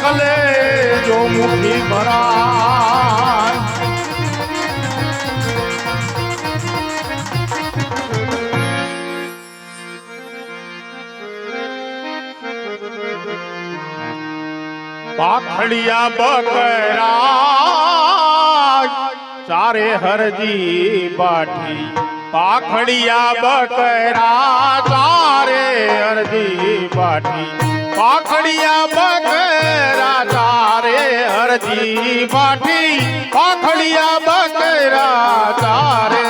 કલે જો મુઠી ભરાય પાખડિયા બકરા ચારે હરજી બાઠી પાખડિયા બકરા ચારે હરજી બાઠી પાખડિયા બકરા ચારે હરજી બાઠી પાખડિયા બકરા ચારે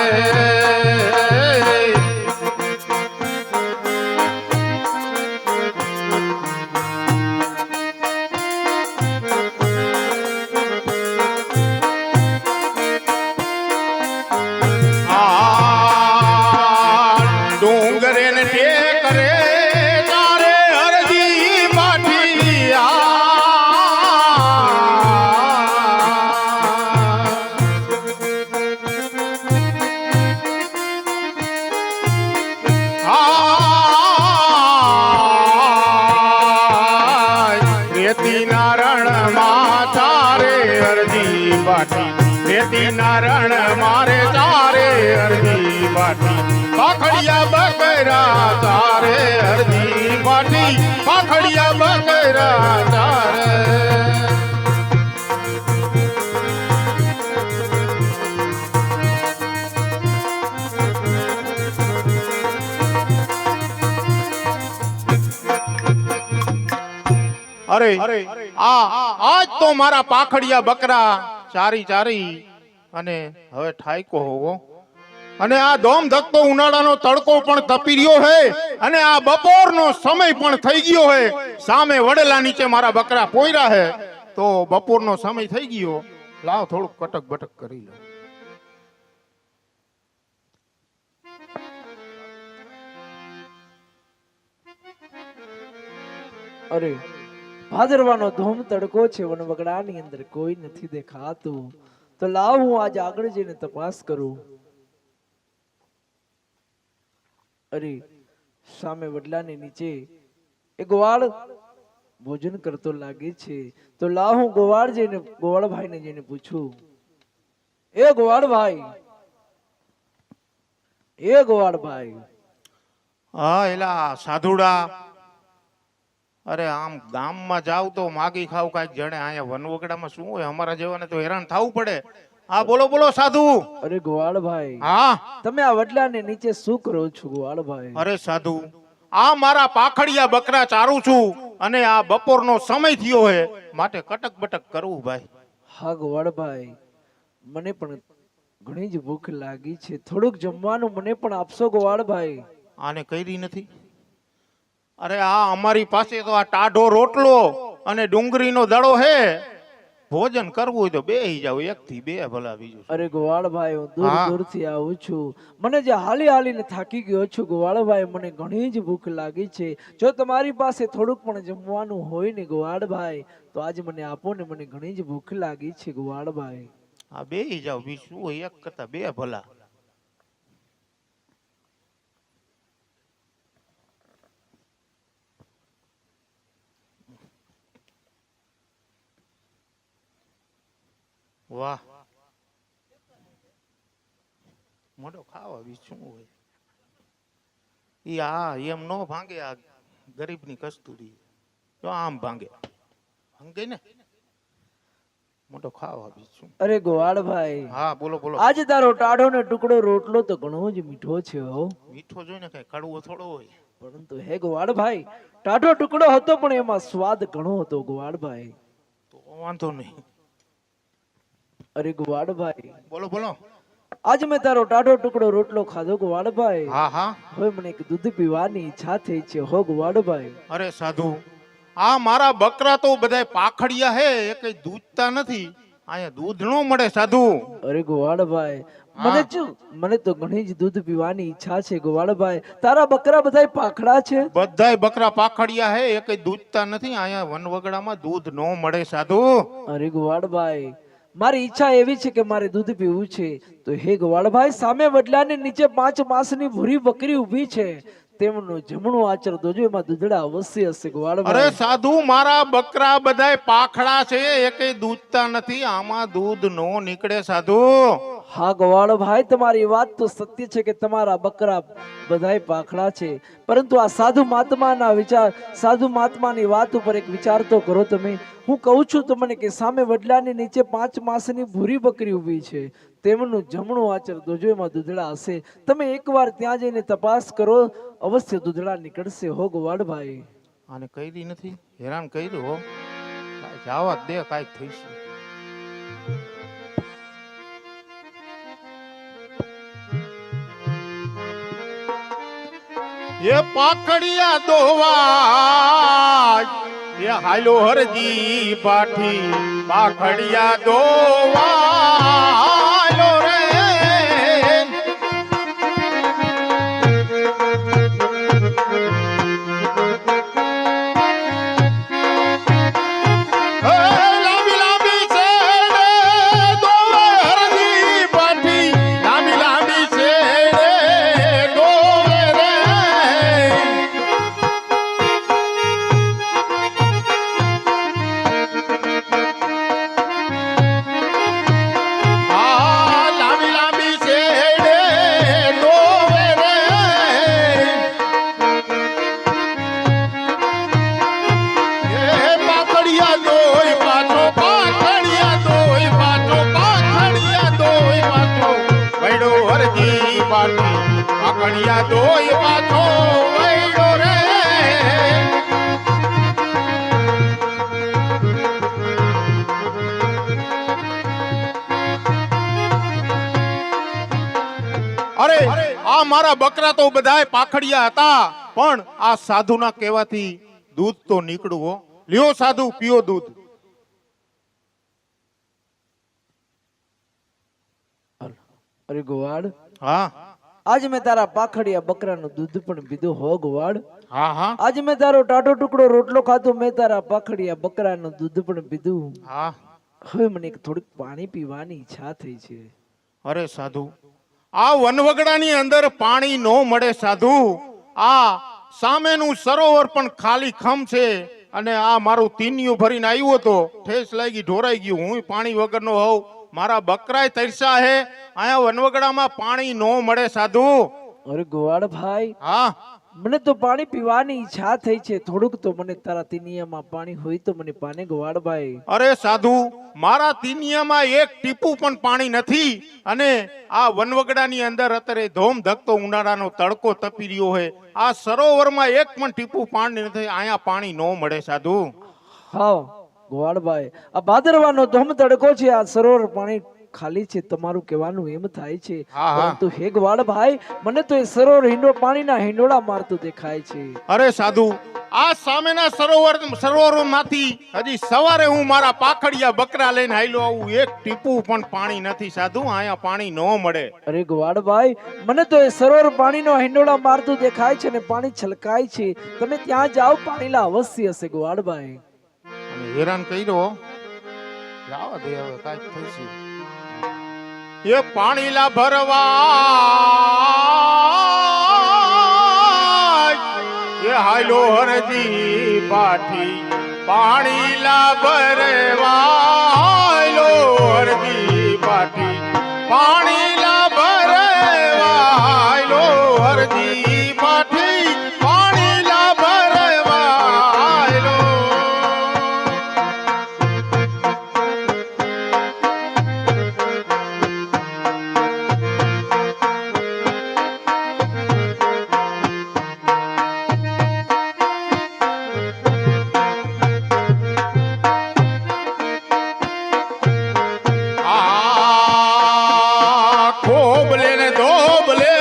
રણ મારે ચારે અરજી બાટી પાખડિયા બકરા ચારે અરજી બાટી પાખડિયા બકરા ચારે અરે આજ તો મારા પાખડિયા બકરા ચારી ચારી અને હવે ઠાયકો હોવો અને આ ધોમ ધકતો ઉનાળાનો તડકો પણ તપી રહ્યો હે અને આ બપોરનો સમય પણ થઈ ગયો હે સામે વડેલા નીચે મારા બકરા પોયરા હે તો બપોરનો સમય થઈ ગયો લાવ થોડુંક કટક બટક કરી લો અરે ભાદરવાનો ધોમ તડકો છે વનવગડાની અંદર કોઈ નથી દેખાતું તો લાવ હું આજ આગળ જઈને તપાસ કરું અરે સામે વડલાની નીચે એક ગોવાળ ભોજન કરતો લાગે છે તો લાવ હું ગોવાળ ભાઈને જઈને પૂછું એ ગોવાળ ભાઈ હા એલા સાધુડા અરે આમ ગામમાં જાવ તો માગી ખાવ કાંઈક જણે અહીંયા વનવગડામાં શું હોય અમારા જેવાને તો હેરાન થવું પડે હા બોલો બોલો સાધુ અરે ગોવાળભાઈ હા તમે આ વડલાને નીચે શું કરો છો ગોવાળભાઈ અરે સાધુ આ મારા પાખડિયા બકરા ચારું છું અને આ બપોરનો સમય થયો હે માટે કટક બટક કરવું ભાઈ હા ગોવાળભાઈ મને પણ ઘણી જ ભૂખ લાગી છે થોડુંક જમવાનું મને પણ આપશો ગોવાળભાઈ આને કરી નથી અરે આ અમારી પાસે તો આ ટાઢો રોટલો અને ડુંગળીનો દડો હે ભોજન કરવું હોય તો બેહી જાવ એક થી બે ભલા બીજું અરે ગોવાળભાઈ હું દૂર દૂરથી આવું છું મને જે હાલીને થાકી ગયો છું ગોવાળભાઈ મને ઘણી જ ભૂખ લાગી છે જો તમારી પાસે થોડુંક પણ જમવાનું હોય ને ગોવાળભાઈ તો આજે મને આપો ને મને ઘણી જ ભૂખ લાગી છે ગોવાળભાઈ હા બેહી જાવ બીજું શું હોય એક કરતા બે ભલા વાહ મોટો ખાવા બી શું હોય ઈ આ એમ નો ભાંગે આ ગરીબની કસ્તુરી તો આમ ભાંગે ને મોટો ખાવા બી શું અરે ગોવાળભાઈ હા બોલો બોલો આજે તારો ટાઢો ને ટુકડો રોટલો તો ઘણો જ મીઠો છે હો મીઠો જોઈને કઈ કડવો થોડો હોય પરંતુ હે ગોવાળભાઈ ટાઢો ટુકડો હતો પણ એમાં સ્વાદ ઘણો હતો ગોવાળભાઈ તો વાંધો નહીં અરે ગોવાળભાઈ બોલો બોલો આજ મેં તારો ટાઢો ટુકડો રોટલો ખાધો ગોવાળભાઈ હા હા હવે મને એક દૂધ પીવાની ઈચ્છા થઈ છે હો ગોવાળભાઈ અરે સાધુ આ મારા બકરા તો બધાય પાખડિયા હે એ કઈ દૂધતા નથી અહીંયા દૂધ નો મળે સાધુ અરે ગોવાળભાઈ મને તો ઘણી જ દૂધ પીવાની ઈચ્છા છે ગોવાળભાઈ તારા બકરા બધાય પાખડા છે બધાય બકરા પાખડિયા હે એ કઈ દૂધતા નથી અહીંયા વનવગડામાં દૂધ નો મળે સાધુ અરે ગોવાળભાઈ મારી ઈચ્છા એવી છે કે મારે દૂધ પીવું છે તો હે ગોવાળભાઈ સામે વડલાની નીચે 5 માસની ભૂરી બકરી ઊભી છે તેમનું જમણું આચર દોજો, એમાં દૂધડા અવશ્ય હશે અરે ગોવાળભાઈ. સાધુ, મારા બકરા બધાય પાખડા છે, એકેય દૂધતા નથી, આમાં દૂધ નો નીકળે સાધુ. હા ગોવાળભાઈ, તમારી વાત તો સત્ય છે કે તમારા બકરા બધાય પાખડા છે, પરંતુ આ સાધુ મહાત્માના વિચાર, સાધુ મહાત્માની વાત ઉપર એક વિચાર તો કરો તમે. હું કહું છું તમને કે સામે વડલાની નીચે 5 માસની ભૂરી બકરી ઊભી છે, તેમનું જમણું આચર દોજો, એમાં દૂધડા હશે. તમે એકવાર ત્યાં જઈને તપાસ કરો, અવશ્ય દૂધડા નીકળશે હો ગોવાળભાઈ. આને કહી દી નથી, હેરાન કર્યું હો. જવા દે, કાંઈક થઈશે. એ પાખડિયા દોવા એ હાલો હરજી પાઠી, પાખડિયા દોવા હાલો રે. લાંબી લાંબી છે દોવે હરજી પાઠી, લાંબી લાંબી છે દોવે રે. લાંબી લાંબી છે દોવે રે. એ પાખડિયા દોય પાછો, પાખડિયા દોય પાછો, પાખડિયા દોય પાછો વૈડો હરજી પાછી, પાખડિયા દોય પાછો વૈડો રે. અરે આ મારા બકરા તો બધાય પાખડિયા હતા, પણ આ સાધુના કહેવાથી દૂધ તો નીકળું હો. લ્યો સાધુ, પીઓ દૂધ. અરે ગોવાળ, હા આજે મેં તારા પાખડિયા બકરાનું દૂધ પણ પીધું હો ગોવાળ. હા હા આજે મેં તારો ટાટો ટુકડો રોટલો ખાધો, મેં તારા પાખડિયા બકરાનું દૂધ પણ પીધું. હા. હવે મને એક થોડીક પાણી પીવાની ઈચ્છા થઈ છે. અરે સાધુ, આ વનવગડાની અંદર પાણી નો મળે સાધુ. આ સામેનું સરોવર પણ ખાલી ખમ છે, અને આ મારું તીનિયું ભરીને આવ્યો તો ઠેસ લાગી, ઢોરાઈ ગયું. હું પાણી વગરનો હોઉં, મારા બકરાય તરસ્યા હે. અહીંયા વનવગડામાં પાણી નો મળે સાધુ. અરે ગોવાળ ભાઈ, હા મને તો પાણી પીવાની ઈચ્છા થઈ છે. થોડુંક તો મને તારા તિનિયામાં પાણી હોય તો મને પાને ગોવાળ ભાઈ. અરે સાધુ, મારા તીનિયામાં એક ટીપું પણ પાણી નથી, અને આ વનવગડાની અંદર અત્યારે ધોમ ધકતો ઉનાળાનો તડકો તપી રહ્યો છે. આ સરોવરમાં એક પણ ટીપું પાણી નથી, અહીંયા પાણી નો મળે સાધુ. હા ગોવાળ ભાઈ, આ ભાદરવાનો ધોમ તડકો છે, આ સરોવર પાણી ખાલી છે, તમારું કહેવાનું એમ થાય છે. હા, હા. પરંતુ હે ગોવાળ ભાઈ, મને તો એ સરોવર પાણીના હિંડોળા મારતું દેખાય છે. અરે સાધુ, આ સામેના સરોવરમાંથી હજી સવારે હું મારા પાખડિયા બકરા લઈને હાલ્યો આવું, એક ટીપું પણ પાણી નથી સાધુ. અહીંયા પાણી નો મળે. અરે ગોવાળ ભાઈ, મને તો એ સરોવર પાણીનો હિંડોળા મારતું દેખાય છે ને પાણી છલકાય છે. તમે ત્યાં જાઓ, પાણીલા અવશ્ય હશે ગોવાળ ભાઈ. અને હેરાન કર્યો, જવા દે હવે, કાંઈક થશે. એ પાણીલા ભરવા એ હાલો હરજી પાઠી, પાણીલા ભરવા હાલો હરજી પાઠી, પાણીલા ભરવા હાલો હરજી પાઠી, પાણીલા ભરવા હાલો. ખોબલે ને ધોબલે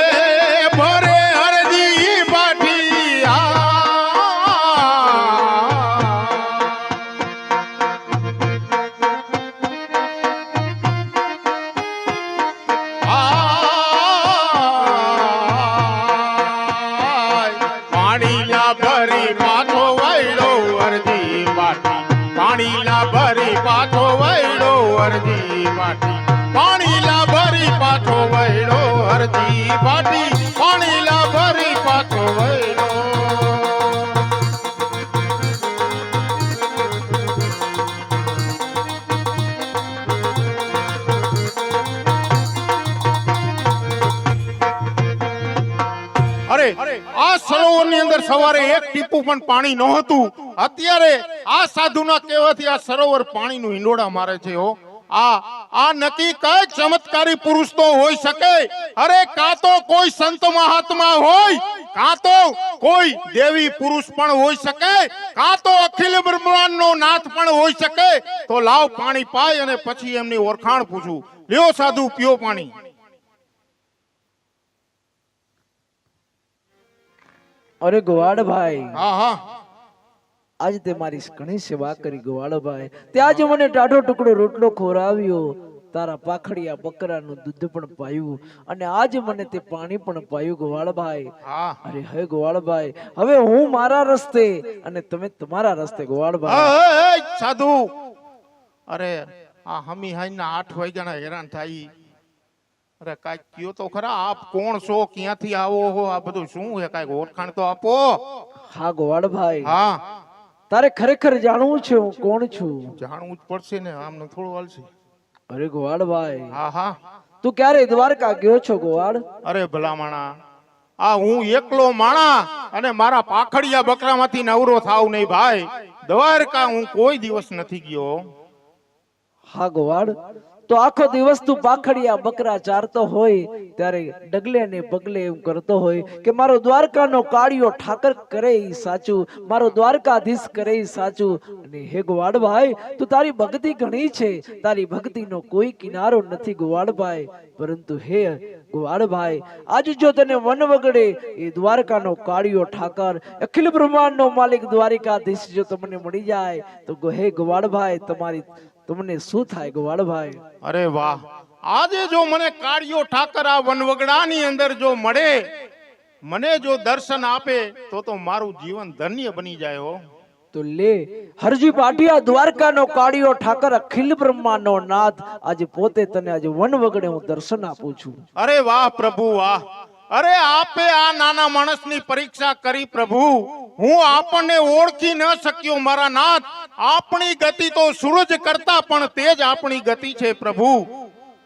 ભરે હરજી પાઠી. પાણીલા ભરી પાછો વૈડો હરજી પાઠી, પાણીલા ભરી પાછો વૈડો હરજી પાઠી, પાણીલા ભરી પાછો વૈડો હરજી પાઠી, પાણીલા ભરી પાછો વળ્યો. અરે આ સરોવરની અંદર સવારે એક ટીપું પણ પાણી નહોતું. અત્યારે આ સાધુના કહેવાથી આ સરોવર પાણીનું હિંડોળા મારે છે. હો આ નક્કી કઈ ચમત્કારી પુરુષ તો હોઈ શકે. અરે કાં તો કોઈ સંત મહાત્મા હોય, કાં તો કોઈ દેવી પુરુષ પણ હોઈ શકે, કાં તો અખિલ બ્રહ્માંડનો નાથ પણ હોઈ શકે. તો લાવ પાણી પાય અને પછી એમની ઓળખાણ પૂછું. લ્યો સાધુ, પીઓ પાણી. અરે ગોવાળભાઈ, હા હા, આજ તે મારી ઘણી સેવા કરી ગોવાળભાઈ. તે આજે મને ટાઢો ટુકડો રોટલો ખોરાવ્યો, તારા પાખડિયા બકરાનું દૂધ પણ પાયું, અને આજે મને તે પાણી પણ પાયું ગોવાળભાઈ. હા. અરે હે ગોવાળભાઈ, હવે હું મારા રસ્તે અને તમે તમારા રસ્તે ગોવાળભાઈ. એ સાધુ, અરે આ હમી હાઈના 8 વાગ્યાના હેરાન થાય. અરે કાંઈક કયો તો ખરા, આપ કોણ છો, ક્યાંથી આવો હો, આ બધું શું છે? કાંઈક ઓળખાણ તો આપો. હા ગોવાળભાઈ, હા, તારે ખરેખર જાણવું છે હું કોણ છું. જાણવું જ પડશે ને, આમ ન થોડું હાલશે. અરે ગોવાળભાઈ, હા હા, તું ક્યારે દ્વારકા ગયો છો ગોવાળ? અરે ભલા માણા, આ હું એકલો માણા અને મારા પાખડિયા બકરામાંથી નવરો થાવ નહીં ભાઈ. દ્વારકા હું કોઈ દિવસ નથી ગયો. હા ગોવાળ, તો આખો દિવસ તું પાખડિયા બકરા ચારતો હોય ત્યારે ડગલે ને પગલે એમ કરતો હોય કે મારો દ્વારકાનો કાળિયો ઠાકર કરે ઈ સાચું, મારો દ્વારકાધીશ કરે ઈ સાચું. અને હે ગોવાળભાઈ, તું તારી ભક્તિ ઘણી છે, તારી ભક્તિનો કોઈ કિનારો નથી ગોવાળભાઈ. પરંતુ હે ગોવાળભાઈ, આજ જો તને વન વગડે એ દ્વારકાનો કાળિયો ઠાકર, અખિલ બ્રહ્માંડનો માલિક દ્વારકાધીશ જો તમને મળી જાય તો હે ગોવાળભાઈ, તમને શું થાય ગોવાળભાઈ? અરે વાહ, આજે જો મને કાળિયો ઠાકર આ વનવગડાની અંદર જો મળે, મને જો દર્શન આપે તો મારું જીવન ધન્ય બની જાય. હો તો લે હરજી પાટિયા, દ્વારકાનો કાળિયો ઠાકર, અખિલ બ્રહ્માંડનો નાથ, આજે પોતે તને આજે વન વગડે હું દર્શન આપું છું. અરે વાહ પ્રભુ વાહ. અરે આપે આ નાના માણસની પરીક્ષા કરી પ્રભુ. હું આપણને ઓળખી ન શક્યો મારા નાથ. આપણી ગતિ તો સૂરજ કરતા પણ તેજ આપણી ગતિ છે પ્રભુ.